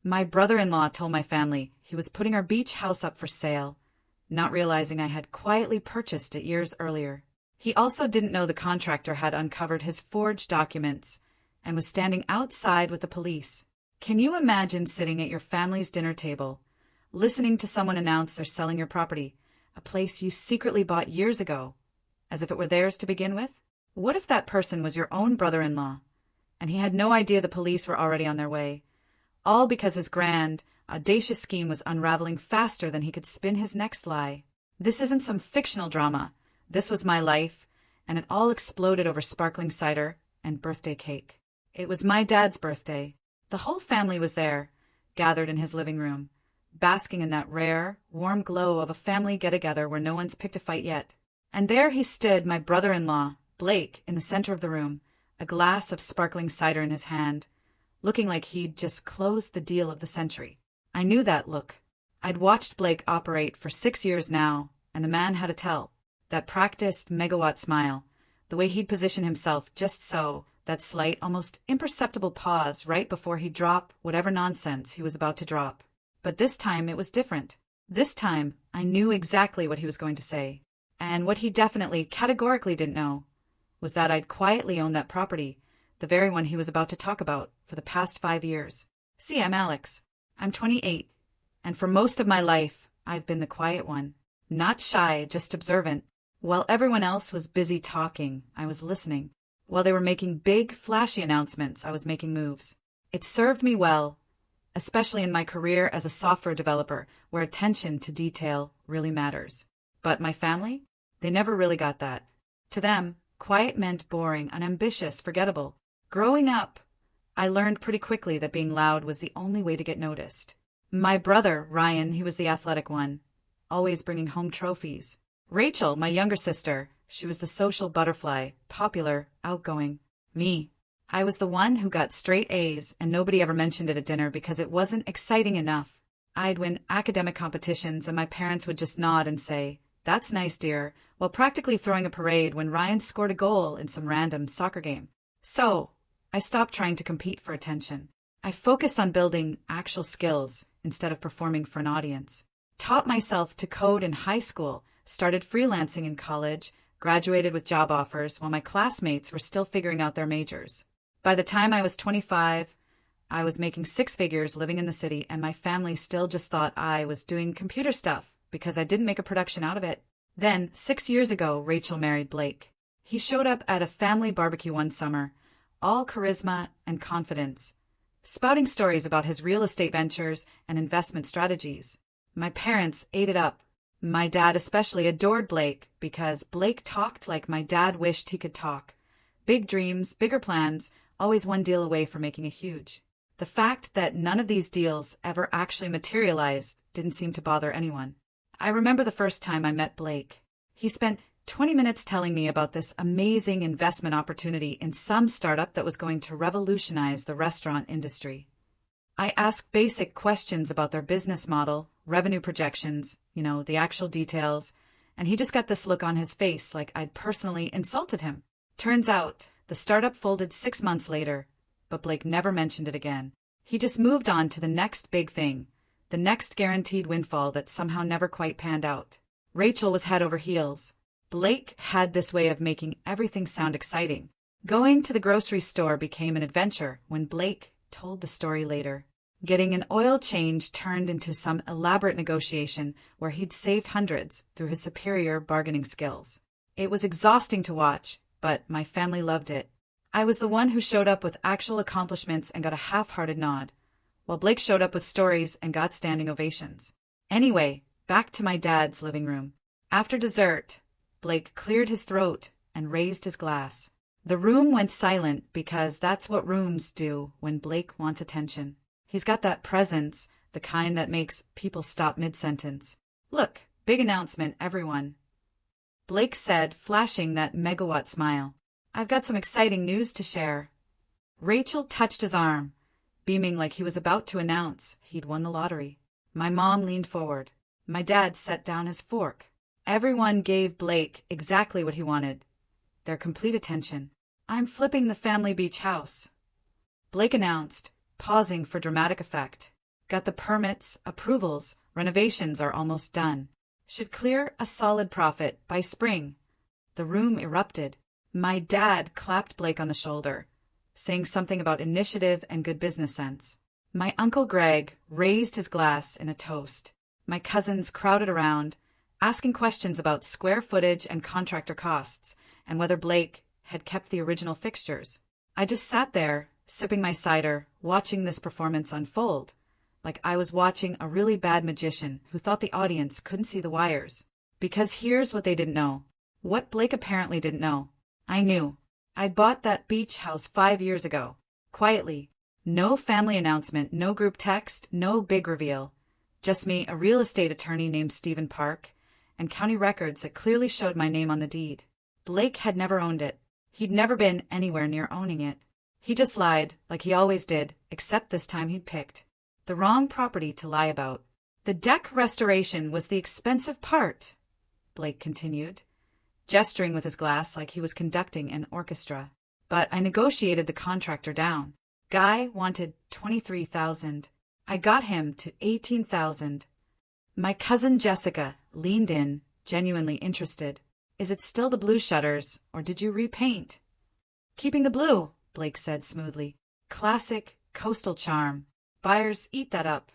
My brother-in-law told my family he was putting our beach house up for sale, not realizing I had quietly purchased it years earlier. He also didn't know the contractor had uncovered his forged documents and was standing outside with the police. Can you imagine sitting at your family's dinner table, listening to someone announce they're selling your property, a place you secretly bought years ago, as if it were theirs to begin with? What if that person was your own brother-in-law, and he had no idea the police were already on their way, all because his grand, audacious scheme was unraveling faster than he could spin his next lie? This isn't some fictional drama. This was my life, and it all exploded over sparkling cider and birthday cake. It was my dad's birthday. The whole family was there, gathered in his living room, basking in that rare, warm glow of a family get-together where no one's picked a fight yet. And there he stood, my brother-in-law, Blake, in the center of the room, a glass of sparkling cider in his hand, looking like he'd just closed the deal of the century. I knew that look. I'd watched Blake operate for 6 years now, and the man had a tell. That practiced megawatt smile, the way he'd position himself just so, that slight, almost imperceptible pause right before he'd drop whatever nonsense he was about to drop. But this time it was different. This time I knew exactly what he was going to say. And what he definitely, categorically didn't know was that I'd quietly owned that property, the very one he was about to talk about, for the past 5 years. See, I'm Alex. I'm 28, and for most of my life, I've been the quiet one. Not shy, just observant. While everyone else was busy talking, I was listening. While they were making big, flashy announcements, I was making moves. It served me well, especially in my career as a software developer, where attention to detail really matters. But my family? They never really got that. To them, quiet meant boring, unambitious, forgettable. Growing up, I learned pretty quickly that being loud was the only way to get noticed. My brother, Ryan, he was the athletic one, always bringing home trophies. Rachel, my younger sister, she was the social butterfly, popular, outgoing. Me, I was the one who got straight A's, and nobody ever mentioned it at dinner because it wasn't exciting enough. I'd win academic competitions, and my parents would just nod and say, "That's nice, dear," while practically throwing a parade when Ryan scored a goal in some random soccer game. So, I stopped trying to compete for attention. I focused on building actual skills instead of performing for an audience. Taught myself to code in high school, started freelancing in college, graduated with job offers while my classmates were still figuring out their majors. By the time I was 25, I was making 6 figures living in the city, and my family still just thought I was doing computer stuff because I didn't make a production out of it. Then, 6 years ago, Rachel married Blake. He showed up at a family barbecue one summer, all charisma and confidence, spouting stories about his real estate ventures and investment strategies. My parents ate it up. My dad especially adored Blake because Blake talked like my dad wished he could talk. Big dreams, bigger plans, always one deal away from making it huge. The fact that none of these deals ever actually materialized didn't seem to bother anyone. I remember the first time I met Blake. He spent 20 minutes telling me about this amazing investment opportunity in some startup that was going to revolutionize the restaurant industry. I asked basic questions about their business model, revenue projections, the actual details, and he just got this look on his face like I'd personally insulted him. Turns out, the startup folded 6 months later, but Blake never mentioned it again. He just moved on to the next big thing, the next guaranteed windfall that somehow never quite panned out. Rachel was head over heels. Blake had this way of making everything sound exciting. Going to the grocery store became an adventure when Blake told the story later. Getting an oil change turned into some elaborate negotiation where he'd saved hundreds through his superior bargaining skills. It was exhausting to watch, but my family loved it. I was the one who showed up with actual accomplishments and got a half-hearted nod, while Blake showed up with stories and got standing ovations. Anyway, back to my dad's living room. After dessert, Blake cleared his throat and raised his glass. The room went silent because that's what rooms do when Blake wants attention. He's got that presence, the kind that makes people stop mid-sentence. "Look, big announcement, everyone," Blake said, flashing that megawatt smile. "I've got some exciting news to share." Rachel touched his arm, beaming like he was about to announce he'd won the lottery. My mom leaned forward. My dad set down his fork. Everyone gave Blake exactly what he wanted, their complete attention. "I'm flipping the family beach house," Blake announced, pausing for dramatic effect. Got the permits, approvals, renovations are almost done. Should clear a solid profit by spring. The room erupted. My dad clapped Blake on the shoulder, saying something about initiative and good business sense. My Uncle Greg raised his glass in a toast. My cousins crowded around, asking questions about square footage and contractor costs, and whether Blake had kept the original fixtures. I just sat there, sipping my cider, watching this performance unfold, like I was watching a really bad magician who thought the audience couldn't see the wires. Because here's what they didn't know. What Blake apparently didn't know. I knew. I bought that beach house 5 years ago. Quietly. No family announcement, no group text, no big reveal. Just me, a real estate attorney named Stephen Park, and county records that clearly showed my name on the deed. Blake had never owned it. He'd never been anywhere near owning it. He just lied, like he always did, except this time he'd picked the wrong property to lie about. The deck restoration was the expensive part, Blake continued, gesturing with his glass like he was conducting an orchestra. But I negotiated the contractor down. Guy wanted $23,000. I got him to $18,000. My cousin Jessica leaned in, genuinely interested. Is it still the blue shutters, or did you repaint? Keeping the blue, Blake said smoothly. Classic, coastal charm. Buyers eat that up.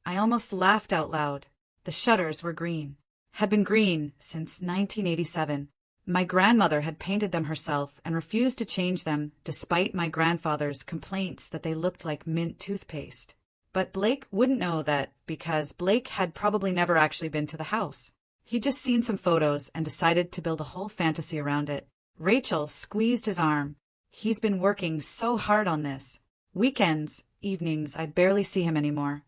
I almost laughed out loud. The shutters were green. Had been green since 1987. My grandmother had painted them herself and refused to change them despite my grandfather's complaints that they looked like mint toothpaste. But Blake wouldn't know that because Blake had probably never actually been to the house. He'd just seen some photos and decided to build a whole fantasy around it. Rachel squeezed his arm. He's been working so hard on this. Weekends, evenings, I'd barely see him anymore.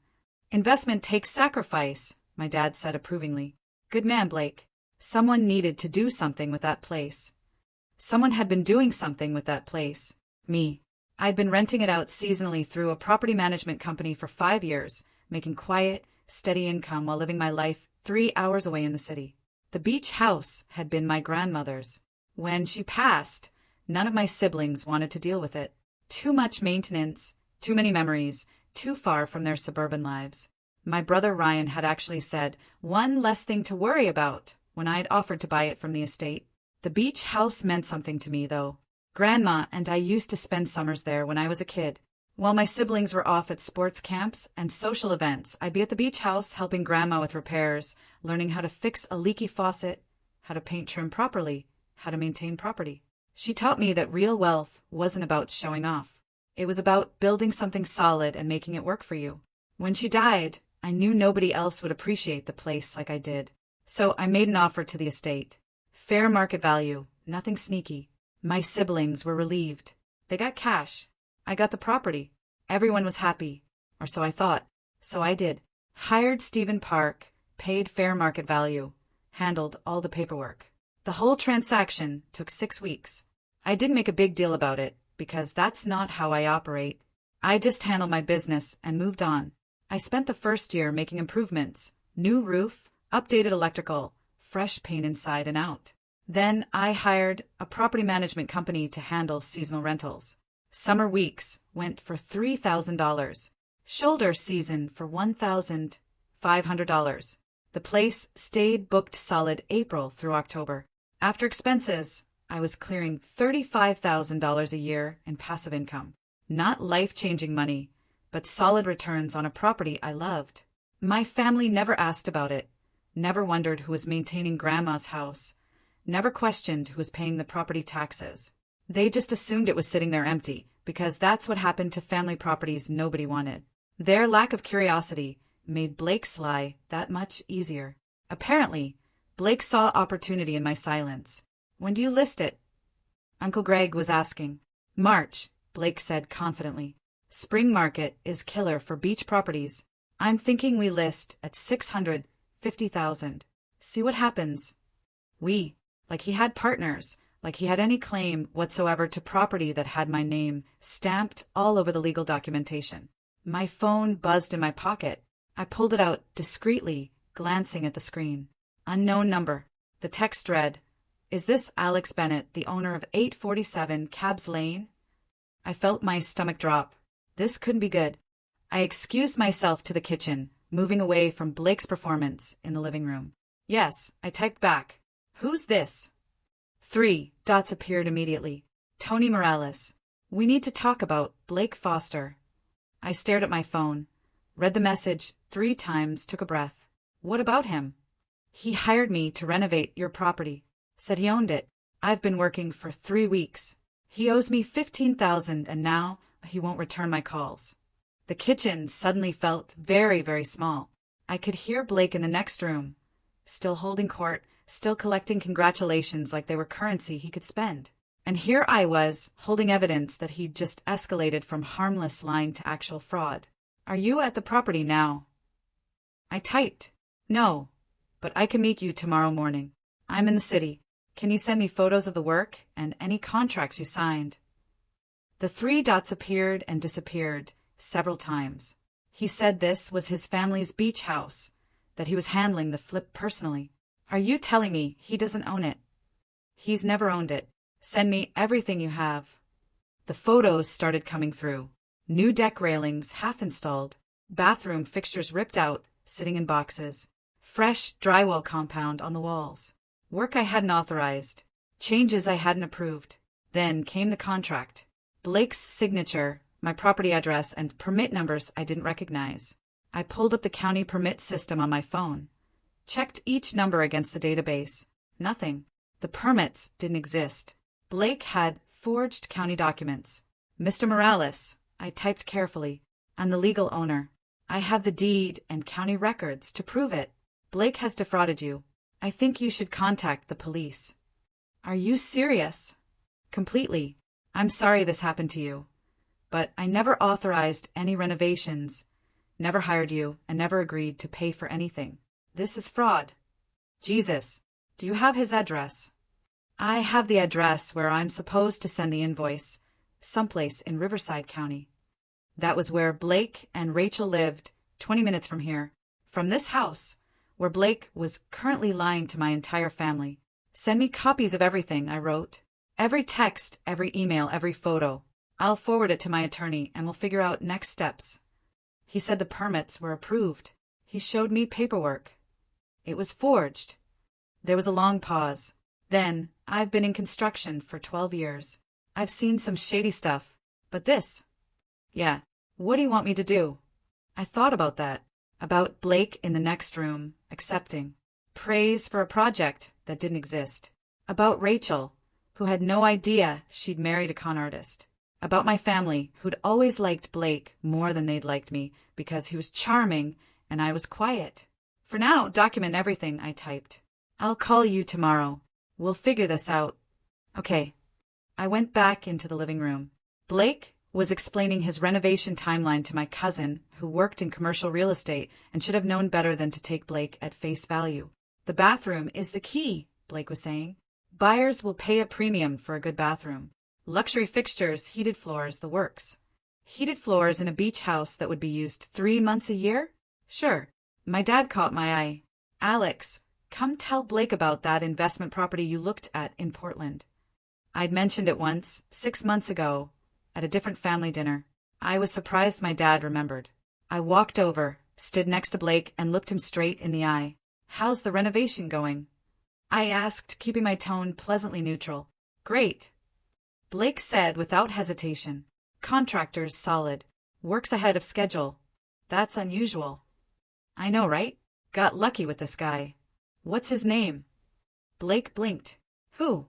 Investment takes sacrifice, my dad said approvingly. Good man, Blake. Someone needed to do something with that place. Someone had been doing something with that place. Me. I'd been renting it out seasonally through a property management company for 5 years, making quiet, steady income while living my life 3 hours away in the city. The beach house had been my grandmother's. When she passed, none of my siblings wanted to deal with it. Too much maintenance, too many memories, too far from their suburban lives. My brother Ryan had actually said, one less thing to worry about, when I'd offered to buy it from the estate. The beach house meant something to me, though. Grandma and I used to spend summers there when I was a kid. While my siblings were off at sports camps and social events, I'd be at the beach house helping Grandma with repairs, learning how to fix a leaky faucet, how to paint trim properly, how to maintain property. She taught me that real wealth wasn't about showing off. It was about building something solid and making it work for you. When she died, I knew nobody else would appreciate the place like I did. So I made an offer to the estate. Fair market value, nothing sneaky. My siblings were relieved. They got cash. I got the property. Everyone was happy. Or so I thought. So I did. Hired Stephen Park, paid fair market value, handled all the paperwork. The whole transaction took 6 weeks. I didn't make a big deal about it, because that's not how I operate. I just handled my business and moved on. I spent the first year making improvements. New roof, updated electrical, fresh paint inside and out. Then I hired a property management company to handle seasonal rentals. Summer weeks went for $3,000. Shoulder season for $1,500. The place stayed booked solid April through October. After expenses, I was clearing $35,000 a year in passive income. Not life-changing money, but solid returns on a property I loved. My family never asked about it, never wondered who was maintaining Grandma's house, never questioned who was paying the property taxes. They just assumed it was sitting there empty, because that's what happened to family properties nobody wanted. Their lack of curiosity made Blake's lie that much easier. Apparently, Blake saw opportunity in my silence. When do you list it? Uncle Greg was asking. March, Blake said confidently. Spring market is killer for beach properties. I'm thinking we list at $650,000. See what happens. Like he had partners, like he had any claim whatsoever to property that had my name stamped all over the legal documentation. My phone buzzed in my pocket. I pulled it out discreetly, glancing at the screen. Unknown number. The text read, Is this Alex Bennett, the owner of 847 Cabs Lane? I felt my stomach drop. This couldn't be good. I excused myself to the kitchen, moving away from Blake's performance in the living room. Yes, I typed back. Who's this? 3 dots appeared immediately. Tony Morales. We need to talk about Blake Foster. I stared at my phone, read the message 3 times, took a breath. What about him? He hired me to renovate your property. Said he owned it. I've been working for 3 weeks. He owes me $15,000 and now he won't return my calls. The kitchen suddenly felt very, very small. I could hear Blake in the next room, still holding court, still collecting congratulations like they were currency he could spend. And here I was, holding evidence that he'd just escalated from harmless lying to actual fraud. Are you at the property now? I typed. No, but I can meet you tomorrow morning. I'm in the city. Can you send me photos of the work and any contracts you signed? The 3 dots appeared and disappeared several times. He said this was his family's beach house, that he was handling the flip personally. Are you telling me he doesn't own it? He's never owned it. Send me everything you have. The photos started coming through. New deck railings half installed, bathroom fixtures ripped out, sitting in boxes, fresh drywall compound on the walls, work I hadn't authorized, changes I hadn't approved. Then came the contract. Blake's signature, my property address, and permit numbers I didn't recognize. I pulled up the county permit system on my phone, checked each number against the database. Nothing. The permits didn't exist. Blake had forged county documents. Mr. Morales, I typed carefully. I'm the legal owner. I have the deed and county records to prove it. Blake has defrauded you. I think you should contact the police. Are you serious? Completely. I'm sorry this happened to you. But I never authorized any renovations, never hired you, and never agreed to pay for anything. This is fraud. Jesus, do you have his address? I have the address where I'm supposed to send the invoice, someplace in Riverside County. That was where Blake and Rachel lived, 20 minutes from here. From this house, where Blake was currently lying to my entire family. Send me copies of everything, I wrote. Every text, every email, every photo. I'll forward it to my attorney and we'll figure out next steps. He said the permits were approved. He showed me paperwork. It was forged. There was a long pause. Then, I've been in construction for 12 years. I've seen some shady stuff. But this? Yeah. What do you want me to do? I thought about that. About Blake in the next room, accepting. Praise for a project that didn't exist. About Rachel, who had no idea she'd married a con artist. About my family, who'd always liked Blake more than they'd liked me because he was charming and I was quiet. For now, document everything, I typed. I'll call you tomorrow. We'll figure this out. Okay. I went back into the living room. Blake was explaining his renovation timeline to my cousin, who worked in commercial real estate and should have known better than to take Blake at face value. The bathroom is the key, Blake was saying. Buyers will pay a premium for a good bathroom. Luxury fixtures, heated floors, the works. Heated floors in a beach house that would be used 3 months a year? Sure. My dad caught my eye. Alex, come tell Blake about that investment property you looked at in Portland. I'd mentioned it once, 6 months ago, at a different family dinner. I was surprised my dad remembered. I walked over, stood next to Blake, and looked him straight in the eye. How's the renovation going? I asked, keeping my tone pleasantly neutral. Great. Blake said without hesitation. Contractor's solid. Works ahead of schedule. That's unusual. I know, right? Got lucky with this guy. What's his name? Blake blinked. Who?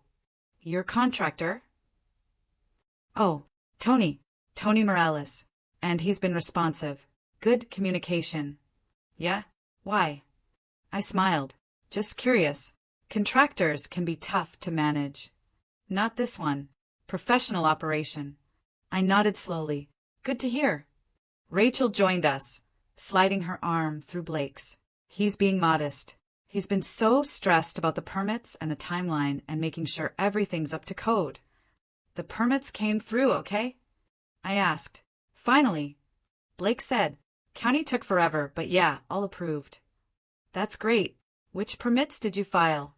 Your contractor? Oh, Tony. Tony Morales. And he's been responsive. Good communication. Yeah? Why? I smiled. Just curious. Contractors can be tough to manage. Not this one. Professional operation. I nodded slowly. Good to hear. Rachel joined us, sliding her arm through Blake's. He's being modest. He's been so stressed about the permits and the timeline and making sure everything's up to code. The permits came through, okay? I asked. Finally. Blake said. County took forever, but yeah, all approved. That's great. Which permits did you file?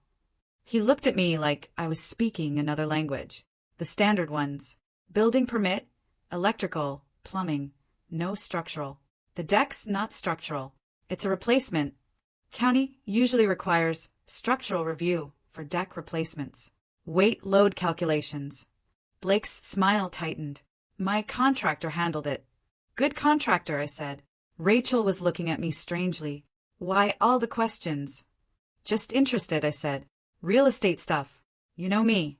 He looked at me like I was speaking another language. The standard ones. Building permit, electrical, plumbing, no structural. The deck's not structural. It's a replacement. County usually requires structural review for deck replacements. Weight load calculations. Blake's smile tightened. My contractor handled it. Good contractor, I said. Rachel was looking at me strangely. Why all the questions? Just interested, I said. Real estate stuff. You know me.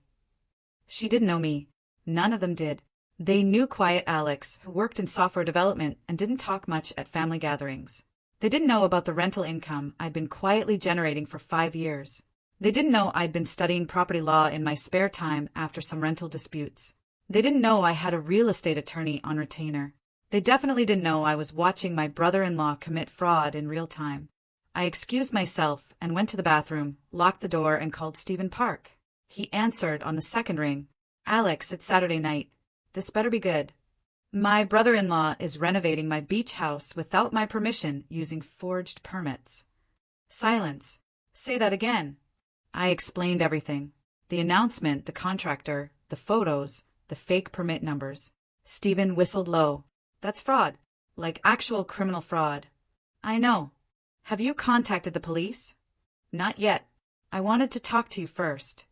She didn't know me. None of them did. They knew Quiet Alex, who worked in software development and didn't talk much at family gatherings. They didn't know about the rental income I'd been quietly generating for 5 years. They didn't know I'd been studying property law in my spare time after some rental disputes. They didn't know I had a real estate attorney on retainer. They definitely didn't know I was watching my brother-in-law commit fraud in real time. I excused myself and went to the bathroom, locked the door, and called Stephen Park. He answered on the second ring. Alex, it's Saturday night. This better be good. My brother-in-law is renovating my beach house without my permission using forged permits. Silence. Say that again. I explained everything. The announcement, the contractor, the photos, the fake permit numbers. Stephen whistled low. That's fraud. Like actual criminal fraud. I know. Have you contacted the police? Not yet. I wanted to talk to you first.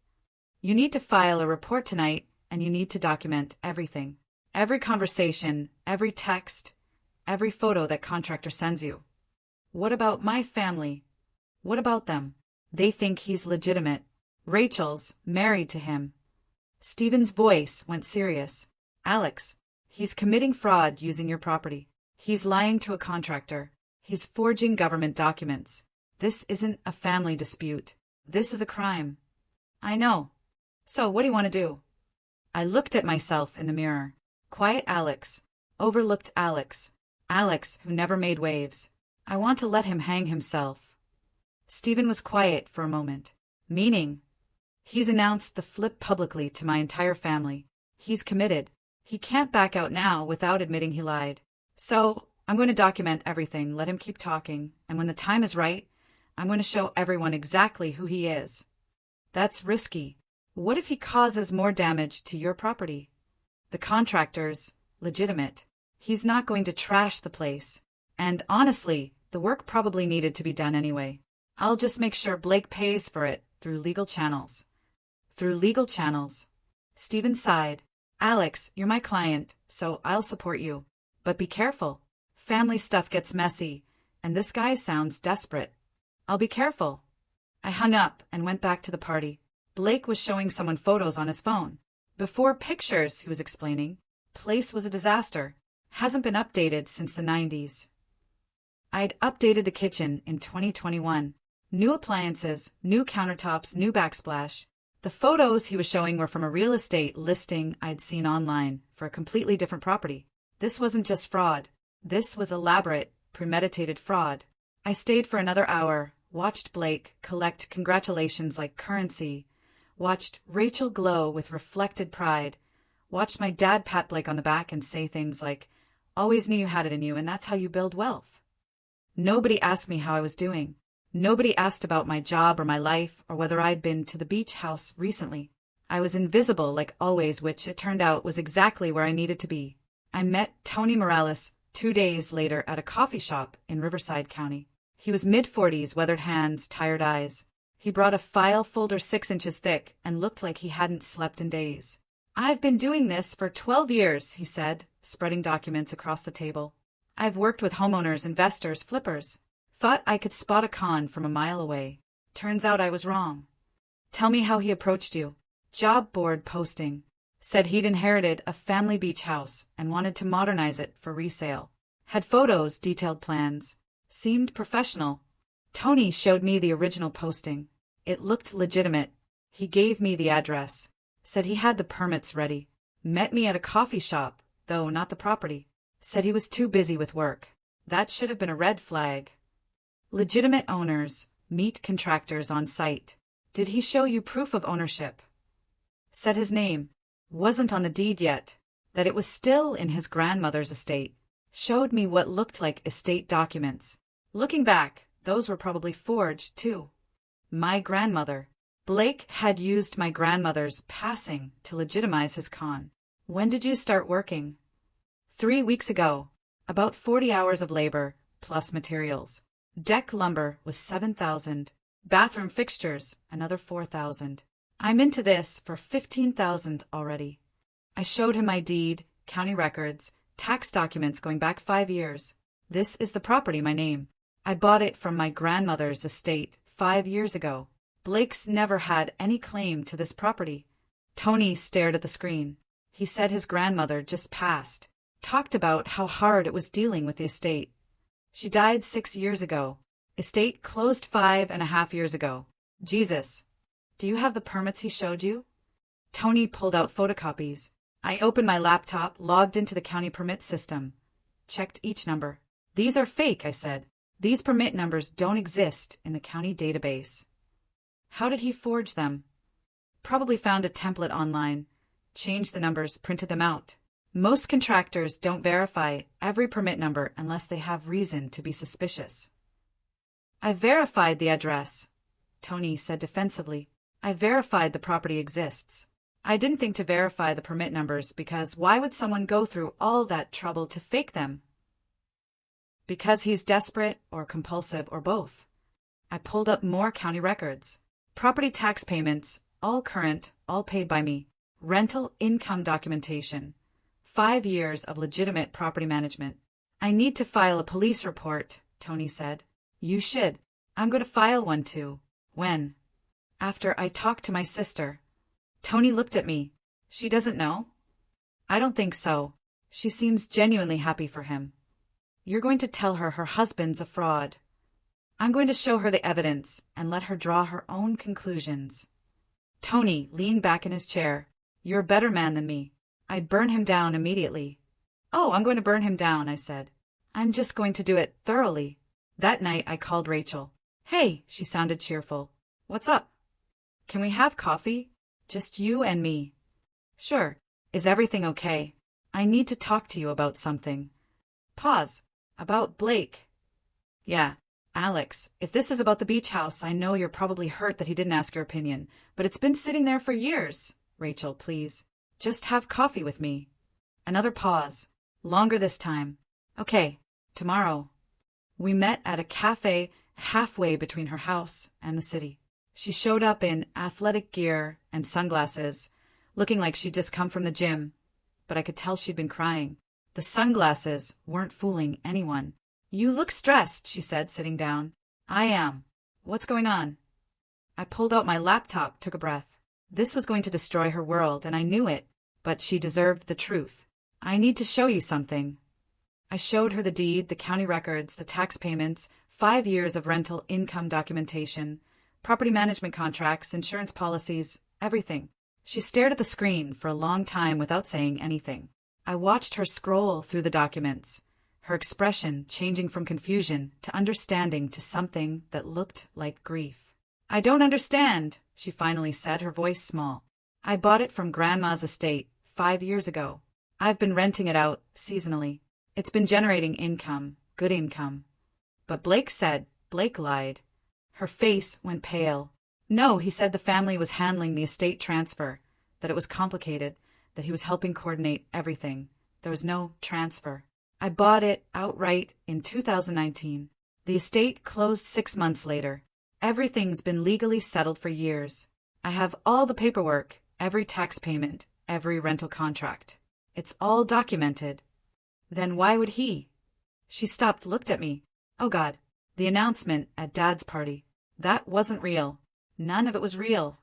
You need to file a report tonight, and you need to document everything. Every conversation, every text, every photo that contractor sends you. What about my family? What about them? They think he's legitimate. Rachel's married to him. Stephen's voice went serious. Alex, he's committing fraud using your property. He's lying to a contractor. He's forging government documents. This isn't a family dispute. This is a crime. I know. So what do you want to do? I looked at myself in the mirror. Quiet Alex. Overlooked Alex. Alex who never made waves. I want to let him hang himself. Stephen was quiet for a moment. Meaning? He's announced the flip publicly to my entire family. He's committed. He can't back out now without admitting he lied. So, I'm going to document everything, let him keep talking, and when the time is right, I'm going to show everyone exactly who he is. That's risky. What if he causes more damage to your property? The contractor's legitimate. He's not going to trash the place. And honestly, the work probably needed to be done anyway. I'll just make sure Blake pays for it through legal channels. Through legal channels. Stephen sighed. Alex, you're my client, so I'll support you. But be careful. Family stuff gets messy, and this guy sounds desperate. I'll be careful. I hung up and went back to the party. Blake was showing someone photos on his phone. Before pictures, he was explaining. Place was a disaster. Hasn't been updated since the 90s. I'd updated the kitchen in 2021. New appliances, new countertops, new backsplash. The photos he was showing were from a real estate listing I'd seen online for a completely different property. This wasn't just fraud. This was elaborate, premeditated fraud. I stayed for another hour, watched Blake collect congratulations like currency, watched Rachel glow with reflected pride, watched my dad pat Blake on the back and say things like, "Always knew you had it in you, and that's how you build wealth." Nobody asked me how I was doing. Nobody asked about my job or my life or whether I'd been to the beach house recently. I was invisible like always, which it turned out was exactly where I needed to be. I met Tony Morales 2 days later at a coffee shop in Riverside County. He was mid-40s, weathered hands, tired eyes. He brought a file folder 6 inches thick and looked like he hadn't slept in days. "I've been doing this for 12 years, he said, spreading documents across the table. "I've worked with homeowners, investors, flippers. Thought I could spot a con from a mile away. Turns out I was wrong." "Tell me how he approached you." "Job board posting. Said he'd inherited a family beach house and wanted to modernize it for resale. Had photos, detailed plans. Seemed professional." Tony showed me the original posting. It looked legitimate. He gave me the address. Said he had the permits ready. Met me at a coffee shop, though not the property. Said he was too busy with work. That should have been a red flag. Legitimate owners, meet contractors on site. Did he show you proof of ownership? Said his name wasn't on the deed yet, that it was still in his grandmother's estate. Showed me what looked like estate documents. Looking back, those were probably forged, too. My grandmother. Blake had used my grandmother's passing to legitimize his con. "When did you start working?" 3 weeks ago. About 40 hours of labor, plus materials. Deck lumber was $7,000. Bathroom fixtures, another $4,000. I'm into this for $15,000 already. I showed him my deed, county records, tax documents going back 5 years. This is the property, my name. I bought it from my grandmother's estate 5 years ago. Blake's never had any claim to this property. Tony stared at the screen. He said his grandmother just passed. Talked about how hard it was dealing with the estate. She died 6 years ago. Estate closed 5.5 years ago. Jesus. Do you have the permits he showed you? Tony pulled out photocopies. I opened my laptop, logged into the county permit system. Checked each number. These are fake, I said. These permit numbers don't exist in the county database. How did he forge them? Probably found a template online. Changed the numbers, printed them out. Most contractors don't verify every permit number unless they have reason to be suspicious. I verified the address, Tony said defensively. I verified the property exists. I didn't think to verify the permit numbers because why would someone go through all that trouble to fake them? Because he's desperate or compulsive or both. I pulled up more county records. Property tax payments, all current, all paid by me. Rental income documentation. 5 years of legitimate property management. I need to file a police report, Tony said. You should. I'm going to file one too. When? After I talk to my sister. Tony looked at me. She doesn't know? I don't think so. She seems genuinely happy for him. You're going to tell her her husband's a fraud. I'm going to show her the evidence and let her draw her own conclusions. Tony leaned back in his chair. You're a better man than me. I'd burn him down immediately. Oh, I'm going to burn him down, I said. I'm just going to do it thoroughly. That night I called Rachel. Hey, she sounded cheerful. What's up? Can we have coffee? Just you and me. Sure. Is everything okay? I need to talk to you about something. Pause. About Blake. Yeah. Alex, if this is about the beach house, I know you're probably hurt that he didn't ask your opinion, but it's been sitting there for years. Rachel, please. Just have coffee with me. Another pause. Longer this time. Okay. Tomorrow. We met at a cafe halfway between her house and the city. She showed up in athletic gear and sunglasses, looking like she'd just come from the gym, but I could tell she'd been crying. The sunglasses weren't fooling anyone. You look stressed, she said, sitting down. I am. What's going on? I pulled out my laptop, took a breath. This was going to destroy her world, and I knew it, but she deserved the truth. I need to show you something. I showed her the deed, the county records, the tax payments, 5 years of rental income documentation, property management contracts, insurance policies, everything. She stared at the screen for a long time without saying anything. I watched her scroll through the documents, her expression changing from confusion to understanding to something that looked like grief. I don't understand, she finally said, her voice small. I bought it from Grandma's estate 5 years ago. I've been renting it out seasonally. It's been generating income, good income. But Blake lied. Her face went pale. No, he said the family was handling the estate transfer, that it was complicated, that he was helping coordinate everything. There was no transfer. I bought it outright in 2019. The estate closed 6 months later. Everything's been legally settled for years. I have all the paperwork, every tax payment, every rental contract. It's all documented. Then why would he? She stopped, looked at me. Oh God, the announcement at Dad's party. That wasn't real. None of it was real.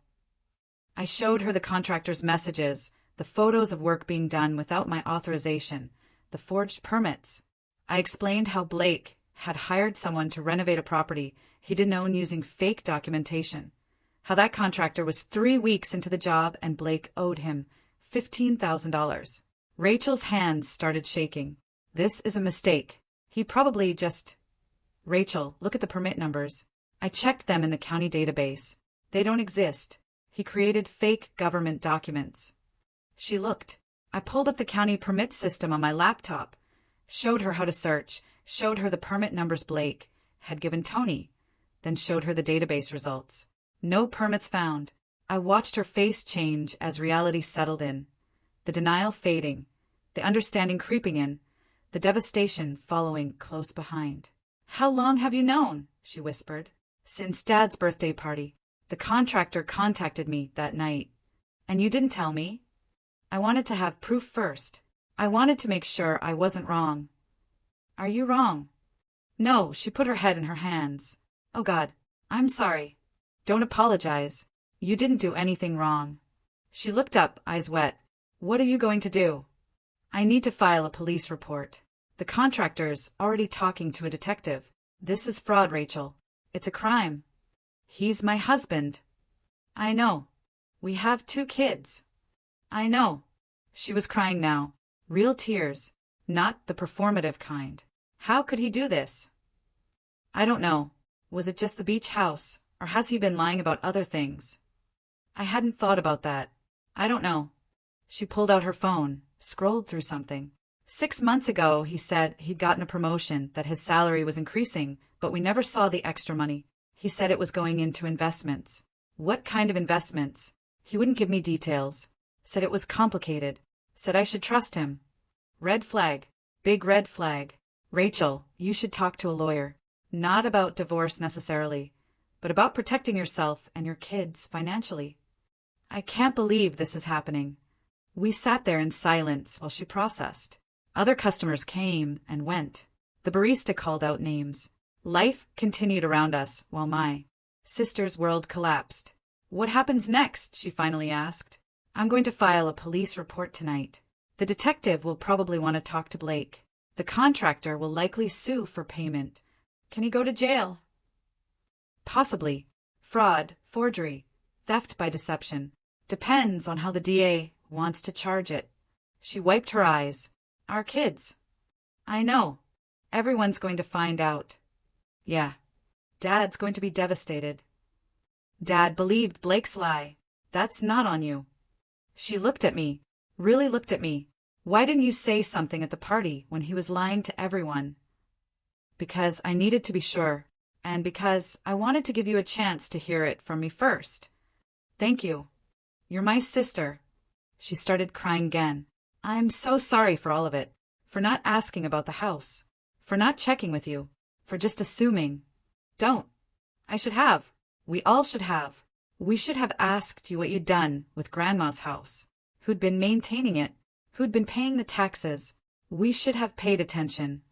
I showed her the contractor's messages, the photos of work being done without my authorization, the forged permits. I explained how Blake had hired someone to renovate a property he didn't own using fake documentation, how that contractor was 3 weeks into the job and Blake owed him $15,000. Rachel's hands started shaking. This is a mistake. He probably just... Rachel, look at the permit numbers. I checked them in the county database. They don't exist. He created fake government documents. She looked. I pulled up the county permit system on my laptop, showed her how to search, showed her the permit numbers Blake had given Tony, then showed her the database results. No permits found. I watched her face change as reality settled in. The denial fading, the understanding creeping in, the devastation following close behind. "How long have you known?" she whispered. "Since Dad's birthday party. The contractor contacted me that night. And you didn't tell me? I wanted to have proof first. I wanted to make sure I wasn't wrong." "Are you wrong?" "No," she put her head in her hands. "Oh God, I'm sorry." "Don't apologize. You didn't do anything wrong." She looked up, eyes wet. "What are you going to do?" "I need to file a police report. The contractor's already talking to a detective. This is fraud, Rachel. It's a crime." "He's my husband." "I know. We have 2 kids." "I know." She was crying now. Real tears, not the performative kind. How could he do this? "I don't know. Was it just the beach house, or has he been lying about other things?" "I hadn't thought about that. I don't know." She pulled out her phone, scrolled through something. 6 months ago, he said he'd gotten a promotion, that his salary was increasing, but we never saw the extra money. He said it was going into investments. What kind of investments? He wouldn't give me details. Said it was complicated. Said I should trust him. Red flag. Big red flag. "Rachel, you should talk to a lawyer. Not about divorce necessarily, but about protecting yourself and your kids financially." "I can't believe this is happening." We sat there in silence while she processed. Other customers came and went. The barista called out names. Life continued around us while my sister's world collapsed. "What happens next?" she finally asked. "I'm going to file a police report tonight. The detective will probably want to talk to Blake. The contractor will likely sue for payment. Can he go to jail?" "Possibly. Fraud, forgery, theft by deception. Depends on how the DA wants to charge it." She wiped her eyes. "Our kids." "I know. Everyone's going to find out." "Yeah. Dad's going to be devastated." "Dad believed Blake's lie. That's not on you." She looked at me, really looked at me. "Why didn't you say something at the party when he was lying to everyone?" "Because I needed to be sure, and because I wanted to give you a chance to hear it from me first." "Thank you. You're my sister." She started crying again. "I'm so sorry for all of it, for not asking about the house, for not checking with you, for just assuming. Don't. I should have. We all should have. We should have asked you what you'd done with Grandma's house, who'd been maintaining it, who'd been paying the taxes. We should have paid attention.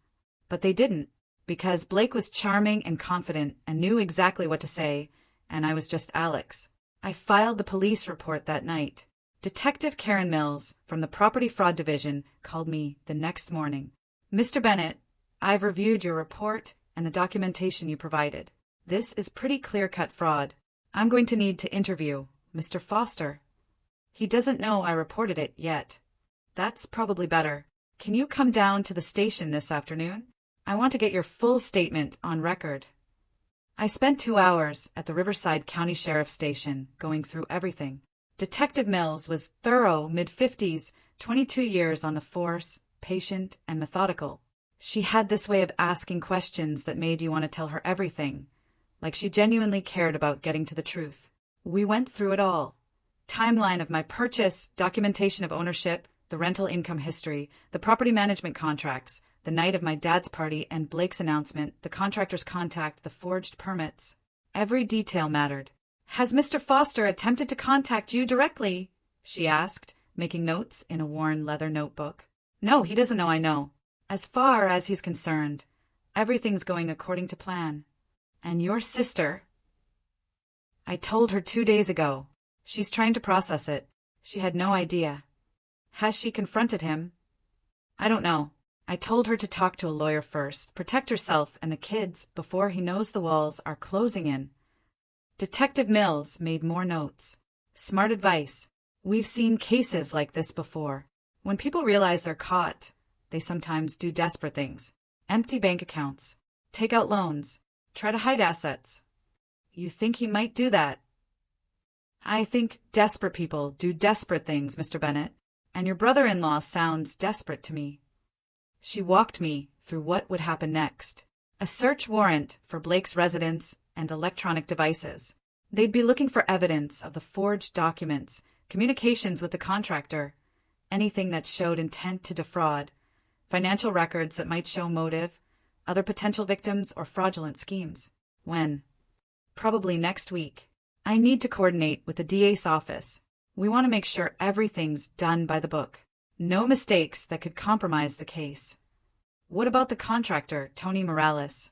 But they didn't, because Blake was charming and confident and knew exactly what to say, and I was just Alex. I filed the police report that night. Detective Karen Mills from the Property Fraud Division called me the next morning. "Mr. Bennett, I've reviewed your report and the documentation you provided. This is pretty clear-cut fraud. I'm going to need to interview Mr. Foster. He doesn't know I reported it yet." "That's probably better. Can you come down to the station this afternoon? I want to get your full statement on record." I spent 2 hours at the Riverside County Sheriff's Station going through everything. Detective Mills was thorough, mid-50s, 22 years on the force, patient and methodical. She had this way of asking questions that made you want to tell her everything, like she genuinely cared about getting to the truth. We went through it all. Timeline of my purchase, documentation of ownership, the rental income history, the property management contracts, the night of my dad's party and Blake's announcement, the contractor's contact, the forged permits. Every detail mattered. "Has Mr. Foster attempted to contact you directly?" she asked, making notes in a worn leather notebook. "No, he doesn't know I know. As far as he's concerned, everything's going according to plan." "And your sister?" "I told her 2 days ago. She's trying to process it. She had no idea." "Has she confronted him?" "I don't know. I told her to talk to a lawyer first, protect herself and the kids before he knows the walls are closing in." Detective Mills made more notes. "Smart advice. We've seen cases like this before. When people realize they're caught, they sometimes do desperate things. Empty bank accounts. Take out loans. Try to hide assets." "You think he might do that?" "I think desperate people do desperate things, Mr. Bennett, and your brother-in-law sounds desperate to me." She walked me through what would happen next. A search warrant for Blake's residence and electronic devices. They'd be looking for evidence of the forged documents, communications with the contractor, anything that showed intent to defraud. financial records that might show motive, other potential victims, or fraudulent schemes. When? Probably next week. I need to coordinate with the DA's office. We want to make sure everything's done by the book. No mistakes that could compromise the case. What about the contractor, Tony Morales?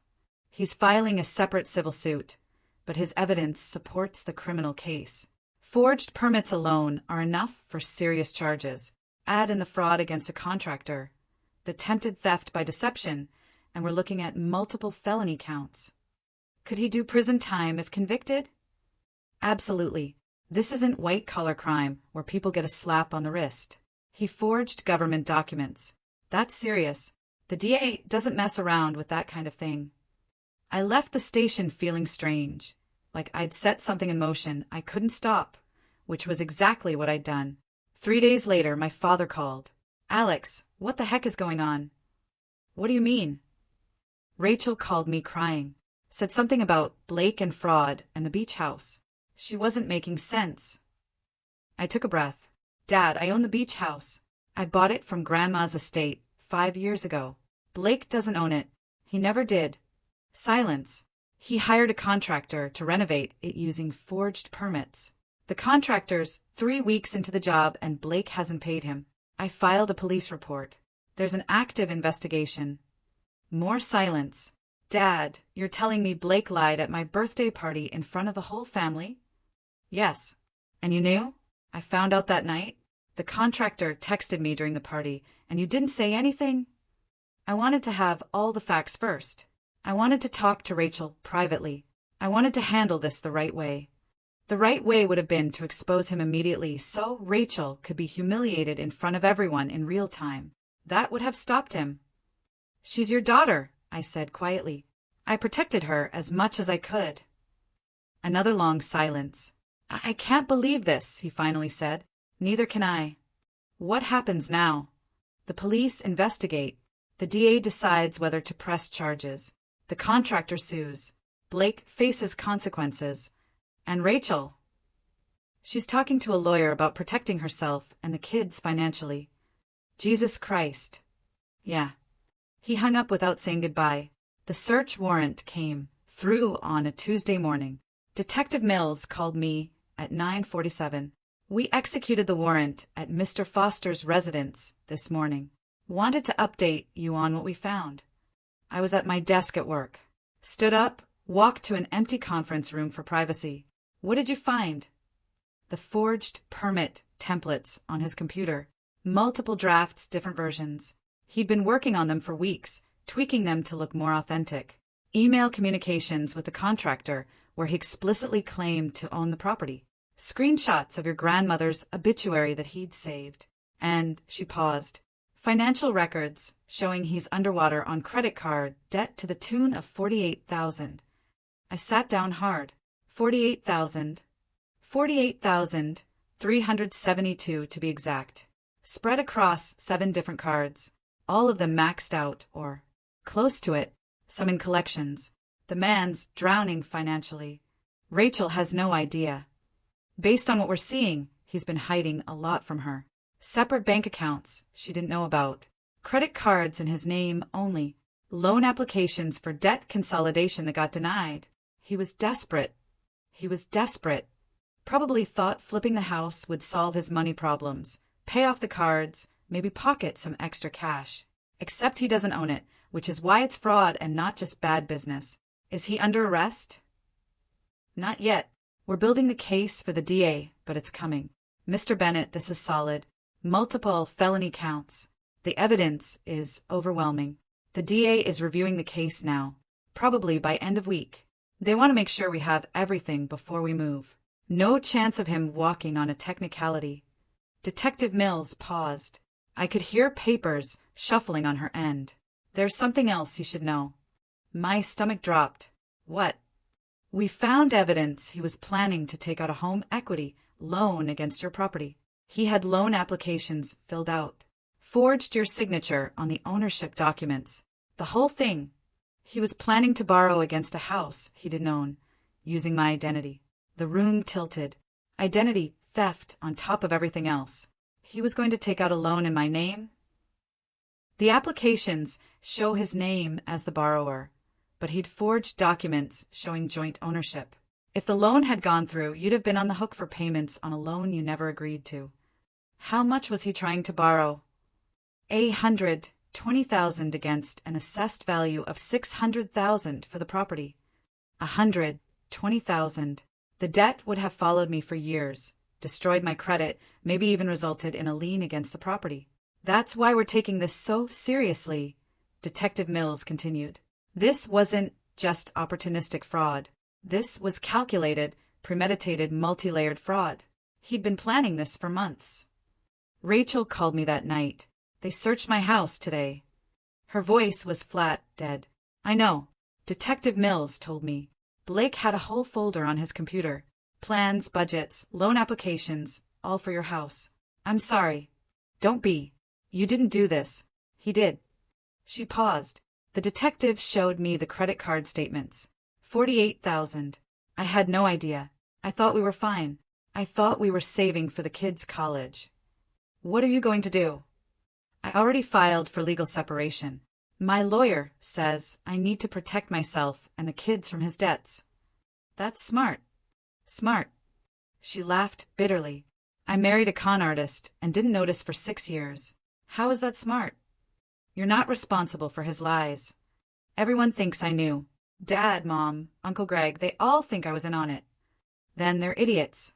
He's filing a separate civil suit, but his evidence supports the criminal case. Forged permits alone are enough for serious charges. Add in the fraud against a contractor, the attempted theft by deception, and we're looking at multiple felony counts. Could he do prison time if convicted? Absolutely. This isn't white-collar crime where people get a slap on the wrist. He forged government documents. That's serious. The DA doesn't mess around with that kind of thing. I left the station feeling strange, like I'd set something in motion I couldn't stop, which was exactly what I'd done. 3 days later, my father called. "Alex, what the heck is going on?" "What do you mean?" Rachel called me crying. Said something about Blake and fraud and the beach house. She wasn't making sense. I took a breath. "Dad, I own the beach house. I bought it from Grandma's estate 5 years ago. Blake doesn't own it. He never did." Silence. He hired a contractor to renovate it using forged permits. The contractor's 3 weeks into the job and Blake hasn't paid him. I filed a police report. There's an active investigation. More silence. "Dad, you're telling me Blake lied at my birthday party in front of the whole family?" "Yes." "And you knew?" "I found out that night. The contractor texted me during the party, and you didn't say anything?" "I wanted to have all the facts first. I wanted to talk to Rachel privately. I wanted to handle this the right way. The right way would have been to expose him immediately so Rachel could be humiliated in front of everyone in real time. That would have stopped him." "She's your daughter," I said quietly. I protected her as much as I could. Another long silence. "I can't believe this," he finally said. "Neither can I." "What happens now?" "The police investigate. The DA decides whether to press charges. The contractor sues. Blake faces consequences. And Rachel? She's talking to a lawyer about protecting herself and the kids financially." Jesus Christ. Yeah. He hung up without saying goodbye. The search warrant came through on a Tuesday morning. Detective Mills called me at 9:47. "We executed the warrant at Mr. Foster's residence this morning. Wanted to update you on what we found." I was at my desk at work. Stood up, walked to an empty conference room for privacy. "What did you find?" The forged permit templates on his computer. Multiple drafts, different versions. He'd been working on them for weeks, tweaking them to look more authentic. Email communications with the contractor where he explicitly claimed to own the property. Screenshots of your grandmother's obituary that he'd saved. And, she paused, financial records showing he's underwater on credit card debt to the tune of $48,000. I sat down hard. $48,000. $48,372 to be exact. Spread across 7 different cards. All of them maxed out, or close to it, some in collections. The man's drowning financially. Rachel has no idea. Based on what we're seeing, he's been hiding a lot from her. Separate bank accounts she didn't know about. Credit cards in his name only. Loan applications for debt consolidation that got denied. He was desperate. Probably thought flipping the house would solve his money problems. Pay off the cards, maybe pocket some extra cash. Except he doesn't own it, which is why it's fraud and not just bad business. Is he under arrest? Not yet. We're building the case for the DA, but it's coming. Mr. Bennett, this is solid. Multiple felony counts. The evidence is overwhelming. The DA is reviewing the case now, probably by end of week. They want to make sure we have everything before we move. No chance of him walking on a technicality. Detective Mills paused. I could hear papers shuffling on her end. There's something else you should know. My stomach dropped. What? We found evidence he was planning to take out a home equity loan against your property. He had loan applications filled out. Forged your signature on the ownership documents. The whole thing. He was planning to borrow against a house he didn't own, using my identity. The room tilted. Identity theft on top of everything else. He was going to take out a loan in my name? The applications show his name as the borrower, but he'd forged documents showing joint ownership. If the loan had gone through, you'd have been on the hook for payments on a loan you never agreed to. How much was he trying to borrow? $120,000 against an assessed value of $600,000 for the property. $120,000. The debt would have followed me for years, destroyed my credit, maybe even resulted in a lien against the property. That's why we're taking this so seriously, Detective Mills continued. This wasn't just opportunistic fraud. This was calculated, premeditated, multi-layered fraud. He'd been planning this for months. Rachel called me that night. They searched my house today. Her voice was flat, dead. I know. Detective Mills told me. Blake had a whole folder on his computer. Plans, budgets, loan applications, all for your house. I'm sorry. Don't be. You didn't do this. He did. She paused. The detective showed me the credit card statements. $48,000. I had no idea. I thought we were fine. I thought we were saving for the kids' college. What are you going to do? I already filed for legal separation. My lawyer says I need to protect myself and the kids from his debts. That's smart. Smart. She laughed bitterly. I married a con artist and didn't notice for 6 years. How is that smart? You're not responsible for his lies. Everyone thinks I knew. Dad, Mom, Uncle Greg, they all think I was in on it. Then they're idiots.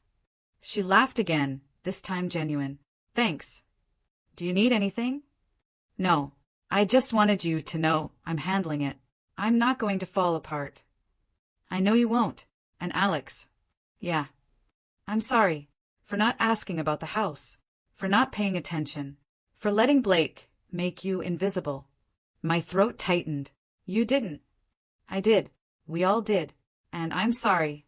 She laughed again, this time genuine. Thanks. Do you need anything? No. I just wanted you to know I'm handling it. I'm not going to fall apart. I know you won't. And Alex. Yeah. I'm sorry. For not asking about the house. For not paying attention. For letting Blake make you invisible. My throat tightened. You didn't. I did. We all did. And I'm sorry.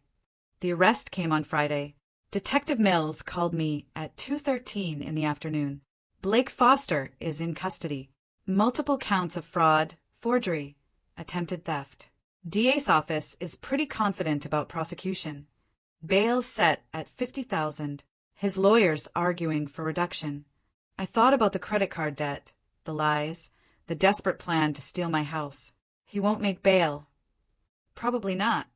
The arrest came on Friday. Detective Mills called me at 2:13 in the afternoon. Blake Foster is in custody. Multiple counts of fraud, forgery, attempted theft. DA's office is pretty confident about prosecution. Bail set at $50,000. His lawyers arguing for reduction. I thought about the credit card debt, the lies, the desperate plan to steal my house. He won't make bail. Probably not.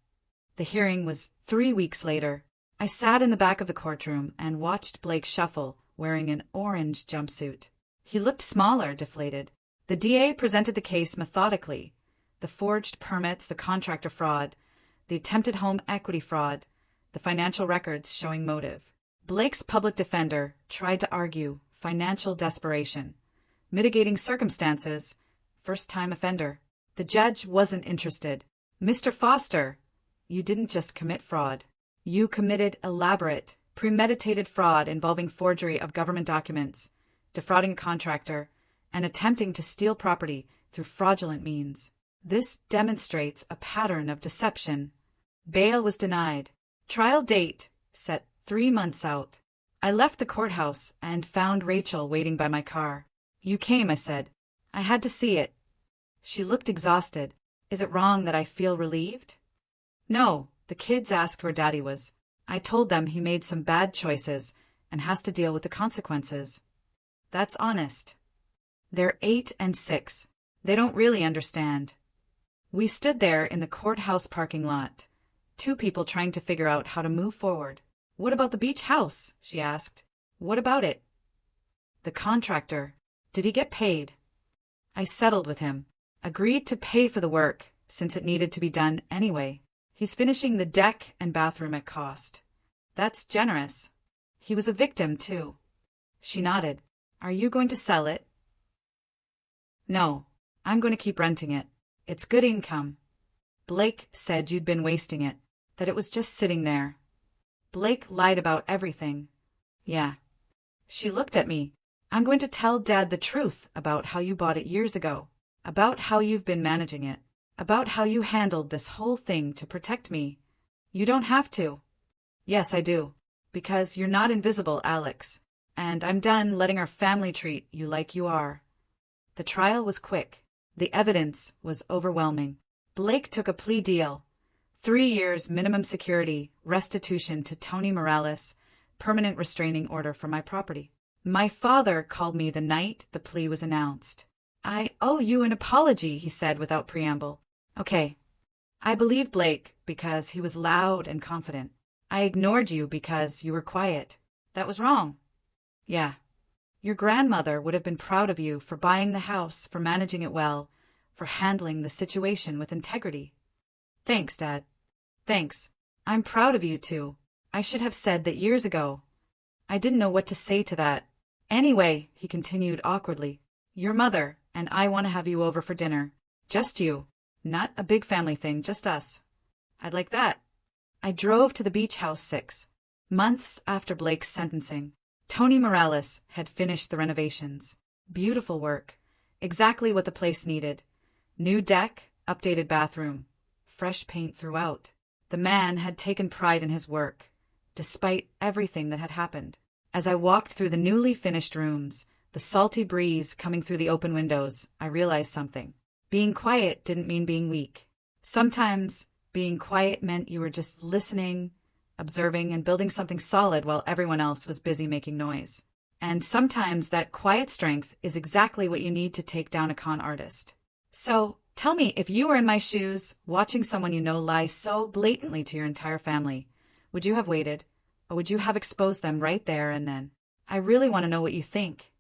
The hearing was 3 weeks later. I sat in the back of the courtroom and watched Blake shuffle, wearing an orange jumpsuit. He looked smaller, deflated. The DA presented the case methodically. The forged permits, the contractor fraud, the attempted home equity fraud, the financial records showing motive. Blake's public defender tried to argue financial desperation, mitigating circumstances, first-time offender. The judge wasn't interested. Mr. Foster, you didn't just commit fraud. You committed elaborate, premeditated fraud involving forgery of government documents, defrauding a contractor, and attempting to steal property through fraudulent means. This demonstrates a pattern of deception. Bail was denied. Trial date set 3 months out. I left the courthouse and found Rachel waiting by my car. You came, I said. I had to see it. She looked exhausted. Is it wrong that I feel relieved? No, the kids asked where Daddy was. I told them he made some bad choices and has to deal with the consequences. That's honest. They're 8 and 6. They don't really understand. We stood there in the courthouse parking lot, 2 people trying to figure out how to move forward. What about the beach house? She asked. What about it? The contractor. Did he get paid? I settled with him. Agreed to pay for the work, since it needed to be done anyway. He's finishing the deck and bathroom at cost. That's generous. He was a victim, too. She nodded. Are you going to sell it? No. I'm going to keep renting it. It's good income. Blake said you'd been wasting it, that it was just sitting there. Blake lied about everything. Yeah. She looked at me. I'm going to tell Dad the truth about how you bought it years ago, about how you've been managing it, about how you handled this whole thing to protect me. You don't have to. Yes, I do. Because you're not invisible, Alex. And I'm done letting our family treat you like you are. The trial was quick. The evidence was overwhelming. Blake took a plea deal. 3 years minimum security, restitution to Tony Morales, permanent restraining order for my property. My father called me the night the plea was announced. I owe you an apology, he said without preamble. Okay. I believed Blake because he was loud and confident. I ignored you because you were quiet. That was wrong. Yeah. Your grandmother would have been proud of you for buying the house, for managing it well, for handling the situation with integrity. Thanks, Dad. Thanks. I'm proud of you too. I should have said that years ago. I didn't know what to say to that. Anyway, he continued awkwardly, your mother and I want to have you over for dinner. Just you. Not a big family thing, just us. I'd like that. I drove to the beach house 6 months after Blake's sentencing. Tony Morales had finished the renovations. Beautiful work. Exactly what the place needed. New deck, updated bathroom, fresh paint throughout. The man had taken pride in his work, despite everything that had happened. As I walked through the newly finished rooms, the salty breeze coming through the open windows, I realized something. Being quiet didn't mean being weak. Sometimes being quiet meant you were just listening, observing, and building something solid while everyone else was busy making noise. And sometimes that quiet strength is exactly what you need to take down a con artist. So, tell me, if you were in my shoes, watching someone you know lie so blatantly to your entire family, would you have waited, or would you have exposed them right there and then? I really want to know what you think.